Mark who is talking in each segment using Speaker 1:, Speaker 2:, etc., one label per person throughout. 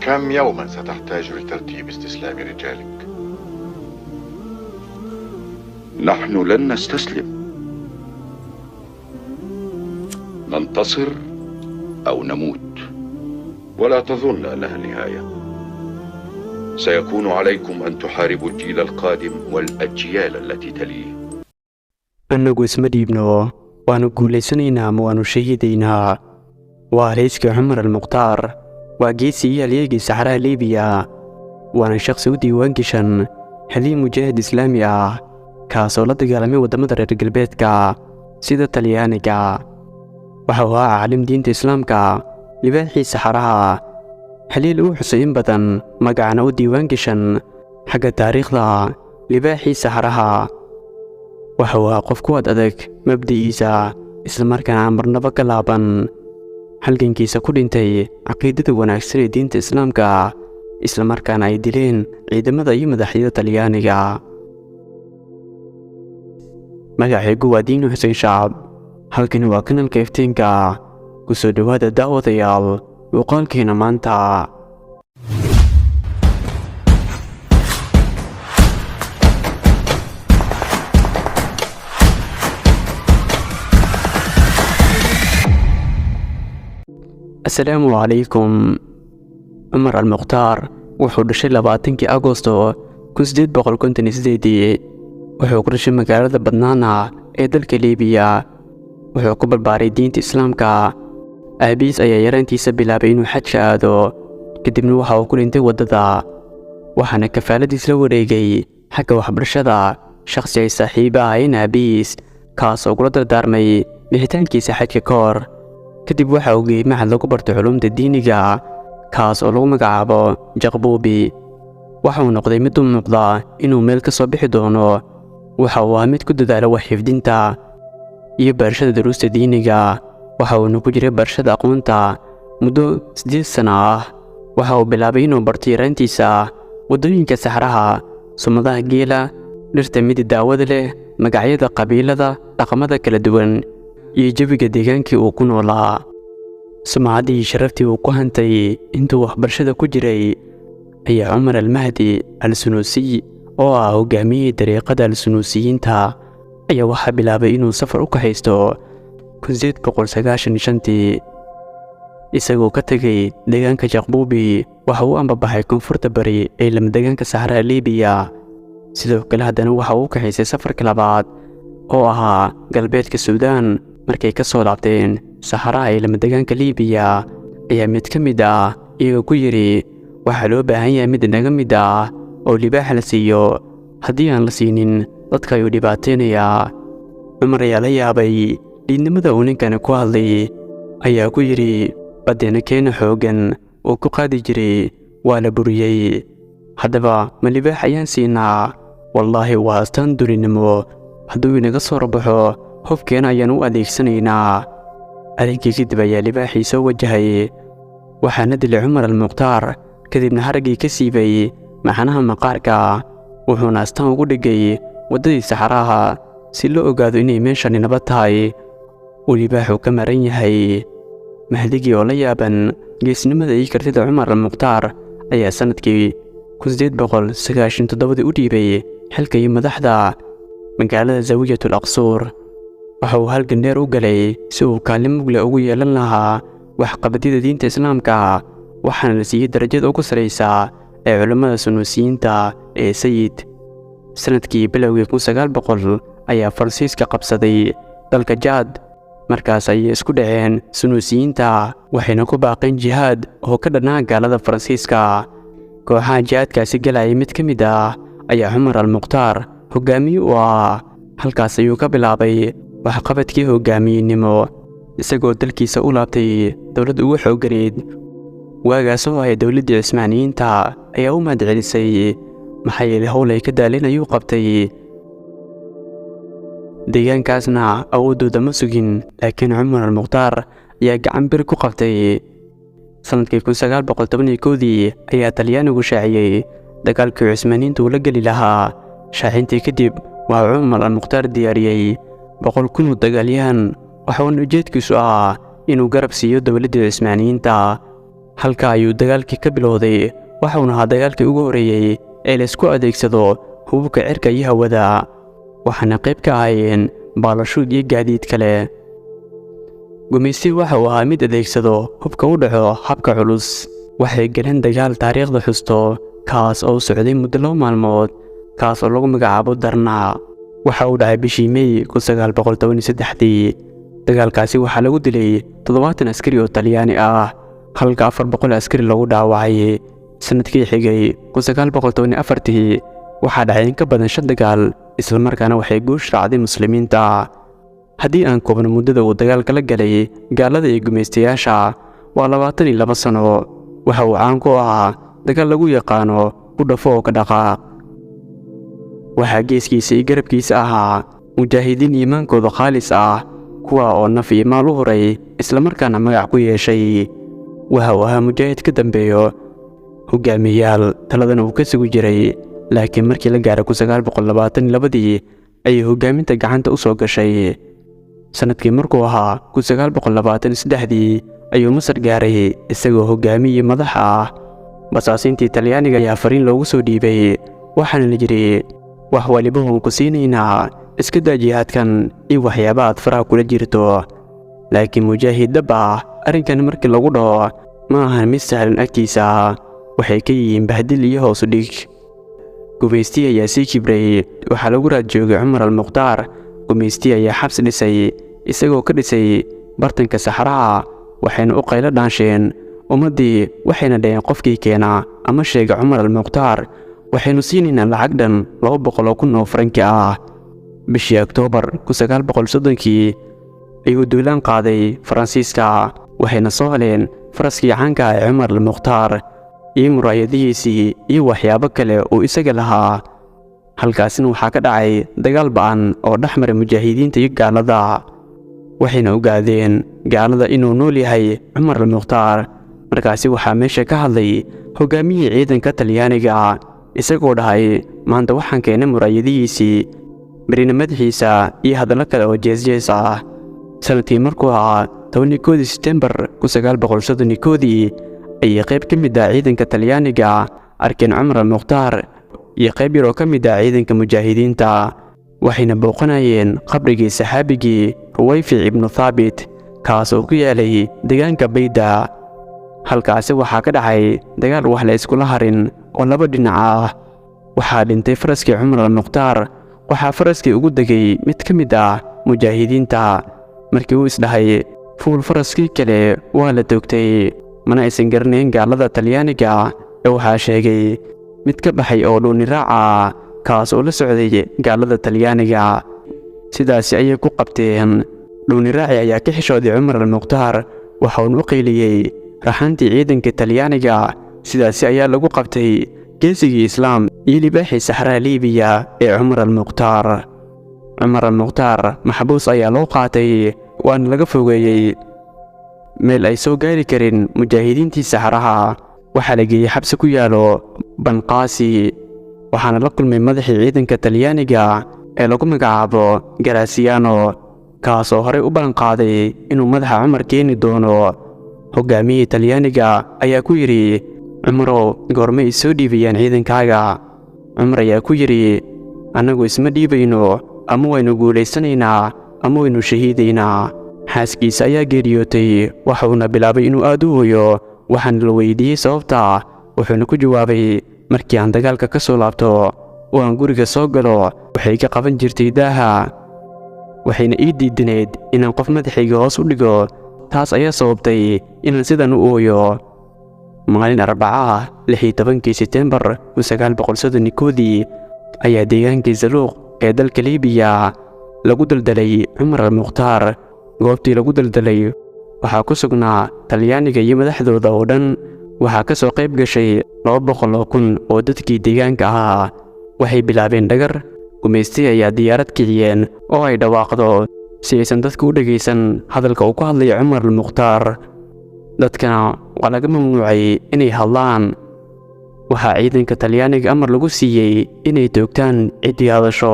Speaker 1: كم يوما ستحتاج لترتيب استسلام رجالك؟
Speaker 2: نحن لن نستسلم، ننتصر أو نموت، ولا تظن أنها نهاية. سيكون عليكم أن تحاربوا الجيل القادم والأجيال التي تليه.
Speaker 3: annagu isma dhiibno, waanu guulaysanaynaa ama waanu shahiidaynaa. waa rayska cumar almukhtaar, waa geesi iyo halyeegii saxaraha liibiya, waana shakhsi u diiwaan gashan haliin mujaahid islaami ah kaasoo la dagaalamay waddamada reer galbeedka sida talyaaniga. waxa uu ahaa caalim diinta islaamka, libaaxii saxaraha, haliil uu xusay in badan magacana u diiwaan gashan xagga taariikhda libaaxii saxaraha. waxa uu ahaa qof ku ad adag mabda'iisa, islamarkaana aan marnaba ka laaban halgankiisa ku dhintay caqiidada wanaagsan ee diinta islaamka, islamarkaana ay dileen ciidamada iyo madaxyada talyaaniga. magacaygu waa diinu xuseen shacab, halkani waa kanalka iftiinka. ku soo dhowaada daawadayaal muuqaalkeena maanta. asalaamu calaykum. cumar almukhtaar wuxuu dhashay 20 Agoosto 1858. wuxuu ku dhashay magaalada badnaana ee dalka liibiya. wuxuu ku barbaaray diinta islaamka. aabihiis ayaa yaraantiisa bilaabay inuu xajka aado, kadibna waxa uu ku dhintay waddada, waxaana kafaaladiis la wareegay xagga waxbarashada shakhsi ay saaxiibo ahaayeen aabihiis, kaas oo kula dardaarmay bixitaankiisa xajka ka hor. kadib waxa uu geeyey maxad lagu barto culuumta diiniga, kaas oo lagu magacaabo jaqbuubi. waxa uu noqday mid u muuqda inuu meel ka soo bixi doono. waxa uu ahaa mid ku dadaala wax xifdinta iyo barashada duruusta diiniga. waxa uuna ku jiray barashada aqoonta muddo 8 sano ah. waxa uu bilaabay inuu barto yaraantiisa waddooyinka saxaraha, sumadaha geela, dhirta midi daawada leh, magacyada qabiilada, dhaqamada kala duwan iyo jawiga deegaankii uu ku noolaa. sumcaddii sharaftii uu ku hantay intuu waxbarashada ku jiray ayaa cumar almahdi al-sunuusiy oo ah hogaamiyey dariiqada al-sunuusiyiinta ayaa waxaa bilaabay inuu safar u kahaysto 1895. isagoo ka tegay deegaanka jaqbuubi waxa uu ambabaxay koonfurta bari ee lamadegaanka saxaraha liibiya. sidoo kale haddana waxa uu kahaystay safarka labaad oo ahaa galbeedka suudaan. markay ka soo laabteen saxaraha ee lamadegaanka liibiya ayaa mid ka mid ah iyaga ku yidhi, waxaa loo baahan yahay mid inaga mid ah oo libaaxa la siiyo. haddii aan la siinin dadka ayuu dhibaataynayaa. cumar ayaa la yaabay dhiidnimada uu ninkani ku hadlay, ayaa ku yidhi, baddeena keena xooggan uu ku qaadi jiray waa la buriyey. haddaba ma libaax ayaan siinaa? wallaahi waa astaan dulinimo. hadduu inaga soo rabaxo hofkeena ayaan u adeegsanaynaa. arrinkii kadib ayaa libaaxii soo wajahay, waxaana dilay cumar almukhtaar. kadibna haraggii ka siibay maxanaha maqaarka, wuxuuna astaan ugu dhigay waddadii saxaraha si loo ogaado inay meeshani nabad tahay. uu libaaxu ka maran yahay. mahdigii oo la yaaban geesnimada iyo kartida cumar almukhtaar ayaa sannadkii 1897 u dhiibay xilka iyo madaxda magaalada zawiyatul aqsuur. waxa uu halgan dheer u galay si uu kaalin mugle ugu yeelan lahaa waxqabadyada diinta islaamka, waxaana la siiyey darajada ugu saraysa ee culammada sunuusiyiinta ee sayid. sannadkii bilowgii 1900 ayaa faransiiska qabsaday dalka jaad. markaas ayay isku dhaceen sunuusiyiinta, waxayna ku baaqeen jihaad oo ka dhanaa gaalada faransiiska. kooxaha jihaadkaasi galayay mid ka mid ah ayaa cumar almukhtaar hogaamiye u ah. halkaas ayuu ka bilaabay waxqabadkii hogaamiyenimo, isagoo dalkiisa u laabtay dowladda ugu xoogganeyd waagaas oo ay dowladdii cismaaniyiinta ayaa u mahadcelisay, maxaa yeelay howl ay ka daaleen ayuu qabtay. deegaankaasna awooddooda ma sugin, laakiin cumar almukhtaar ayaa gacan bir ku qabtay. sannadkii 1911 ayaa talyaanigu shaaciyey dagaalkii cismaaniyiinta uu la geli lahaa. shaacintii kadib waa cumar almukhtaar diyaariyey 100,000 oo dagaalyahan, waxaana ujeedkiisu ah inuu garab siiyo dowladdii cismaaniyiinta. halka ayuu dagaalkii ka bilowday waxauna ahaa dagaalkii ugu horreeyey ee la isku adeegsado hubabka cirka iyo hawada waxaana qayb ka ahaayeen baalashuud iyo gaadiid kale gumaysigu waxa uu ahaa mid adeegsado hubka u dhaco habka culus waxay galeen dagaal taariikhda xusto kaas oo socday muddo 2 maalmood kaas oo lagu magacaabo Darna waxa uu dhacay bishii May 1913 dagaalkaasi waxaa lagu dilay 70 askari oo Talyaani ah halka 400 askari lagu dhaawacay sanadkii xigay 1914 waxaa dhacay in ka badan 5 dagaal isla markaana waxay guush raacday muslimiinta haddii aan koobno muddada uu dagaalka la galay gaalada iyo gumaystayaasha waa 22 sano waxa uu caan ku ahaa dagaal lagu yaqaano u dhafo oo ka dhaqaaq waxaa geeskiisa iyo garabkiisa ahaa mujaahidiin iimaankooda khaalis ah kuwa oo naf iyo maal u horay isla markaana magac ku yeeshay waxa uu ahaa mujaahid ka dambeeyo hogaamiyayaal taladana uu ka sugi jiray laakiin markii la gaaray 1922 ayay hogaaminta gacanta u soo gashay sanadkii markuu ahaa 1923 ayuu Masar gaaray isagoo hogaamiye madax ah basaasiintii Talyaaniga ayaa fariin loogu soo dhiibay waxaana la yiri wax waliba oo ku siinayna iska daa jihaadkan iyo waxyaabaha aad faraha kula jirto laakiin mujaahid daba arrinkan markii lagu dhaho ma ahan mid sahlan agtiisa waxay ka yihiin bahdil iyo hoos u dhig gumaysti ayaa sii kibray waxaa lagu raad joogay Cumar al-Mukhtaar gumaysti ayaa xabsi dhisay isagoo ka dhisay bartanka saxaraha waxayna u qaylo dhaansheen ummadii waxayna dhaheen qofkii keena ama sheega Cumar al-Mukhtaar waxaynu siinaynaa lacag dhan 200,000 oo franki ah bishii Oktoobar 1930 ayuu duulaan qaaday Faransiiska waxayna soo heleen faraskii caanka ah ee Cumar al-Mukhtaar iyo muraayadihiisii iyo waxyaabo kale oo isaga lahaa halkaasina waxaa ka dhacay dagaal ba'an oo dhexmaray mujaahidiinta iyo gaalada waxayna ogaadeen gaalada inuu nool yahay Cumar al-Mukhtaar markaasi waxaa meesha ka hadlay hogaamiyihii ciidanka Talyaaniga isagoo dhahay maanta waxaan keenay muraayadihiisii marina madaxiisa iyo hadallo kale oo jees ah sanadkii markuu ahaa 11 September 1931 ayay qayb ka mid ah ciidanka Talyaaniga arkeen Cumar al-Mukhtaar iyo qayb yar oo ka mid ah ciidanka mujaahidiinta waxayna booqanayeen qabrigii saxaabigii Ruwayfi ibn Thabit kaas oo ku yaalay deegaanka Bayda halkaasi waxaa ka dhacay dagaal wax la isku harin oo laba dhinac ah waxaa dhintay faraskii Cumar al-Mukhtaar waxaa faraskii ugu dagay mid ka mid ah mujaahidiinta markii uu isdhahay fuul faraskii kale waa la toogtay mana aysan garanayn gaalada Talyaaniga ee waxaa sheegay mid ka baxay oo dhuuni raaca kaas oo la socday gaalada Talyaaniga sidaas ayay ku qabteen dhuuni raaci ayaa ka xishooday Cumar al-Mukhtaar waxa uu u qeyliyay raxantii ciidanka Talyaaniga sidaas ayaa lagu qabtay geesigii Islaam iyo libaaxii Saxaraha Liibiya ee Cumar al-Mukhtaar Cumar al-Mukhtaar maxbuus ayaa loo qaatay waana laga fogeeyay meel ay soo gaari karin mujaahidiintii Saxaraha waxaa la geeyay xabsi ku yaalo Banqaasi waxaana la kulmay madaxii ciidanka Talyaaniga ee lagu magacaabo Graciano kaas oo horey u ballan qaaday inuu madaxa Cumar keeni doono hogaamiyihii Talyaaniga ayaa ku yiri Cumarow goormay soo dhiibayaan ciidankaaga Cumar ayaa ku yiri anagu isma dhiibayno ama waynu guuleysanaynaa ama waynu shahiidaynaa xaaskiisa ayaa geeriyootay waxauna bilaabay inuu aad u hooyo waxaan la weydiiyey sababta wuxuuna ku jawaabay markii aan dagaalka ka soo laabto oo aan guriga soo galo waxay ka qaban jirtay daaha waxayna ii diidaneed inaan qof madaxayga hoos u dhigo taas ayaa sababtay inaan sidan u ooyo maalin Arbaca 16 September 1931 ayaa deegaankii Zaluuq ee dalka Liibiya lagu daldalay Cumar al-Mukhtaar goobtii lagu daldalay waxaa ku sugnaa Talyaaniga iyo madaxdooda oo dhan waxaa ka soo qayb gashay 200,000 oo dadkii deegaanka ahaa waxay bilaabeen dhagar gumaysti ayaa diyaarad kiciyeen oo ay dhawaaqdo si aysan dadku u dhageysan hadalka uu ku hadlay Cumar al-Mukhtaar dadkana waa laga mamnuucay inay hadlaan waxaa ciidanka Talyaaniga amar lagu siiyey inay toogtaan ciddii hadasho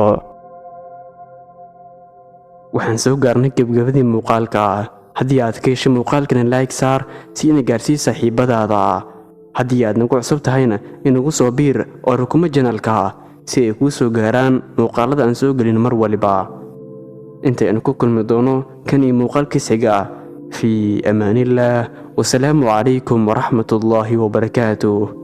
Speaker 3: waxaan soo gaarnay gabagabadii muuqaalka haddii aad ka hesho muuqaalkana like saar si ina gaarsii saaxiibadaada. haddii aad nagu cusub tahayna inagu soo biir oo rukumo janalka si ay kuu soo gaaraan muuqaalada aan soo gelin mar waliba. intaynu ku kulmi doono kan iyo muuqaalkiis xiga fi amaanillah. wasalaamu calaykum waraxmatullaahi wabarakaatuh.